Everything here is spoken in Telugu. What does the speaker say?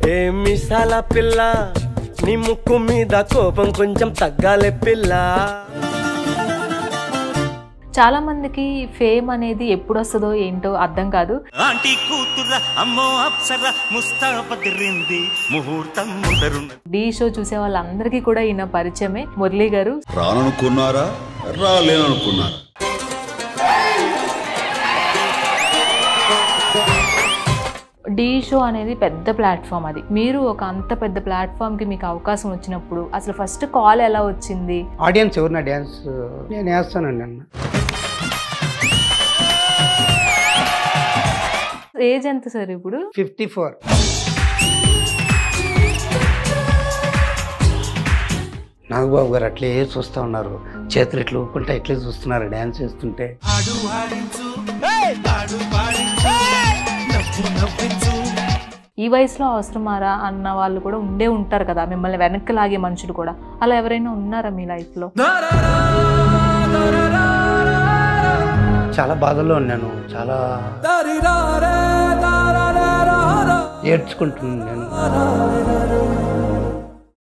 ఏ మిసాల పిల్ల నీ ముక్కు మీద కోపం కొంచెం తగ్గాలే పిల్ల. చాలా మందికి ఫేమ్ అనేది ఎప్పుడు వస్తుందో ఏంటో అర్థం కాదు. ఢీ షో చూసే వాళ్ళందరికీ కూడా ఈయన పరిచయమే. మురళి గారు రాననుకున్నారా రాలేననుకున్నారా? ఢీ షో అనేది పెద్ద ప్లాట్ఫామ్. అది మీరు ఒక అంత పెద్ద ప్లాట్ఫామ్ కి మీకు అవకాశం వచ్చినప్పుడు అసలు ఫస్ట్ కాల్ ఎలా వచ్చింది? ఆడియన్స్ ఎవరు నా డ్యాన్స్ నేను వేస్తానండి అన్న. ఏజ్ ఎంత సార్ ఇప్పుడు? 54. నాగబాబు గారు అట్లే చూస్తూ ఉన్నారు, చేతులు ఇట్లా ఊపుకుంటే ఇట్లే చూస్తున్నారు డ్యాన్స్ చేస్తుంటే. ఈ వయసులో అవసరమారా అన్న వాళ్ళు కూడా ఉండే ఉంటారు కదా, మిమ్మల్ని వెనక్కి లాగే మనుషులు కూడా. అలా ఎవరైనా ఉన్నారా మీ లైఫ్ లో? చాలా బాధల్లో ఉన్నాను, చాలా ఏడ్చుకుంటున్నాను నేను.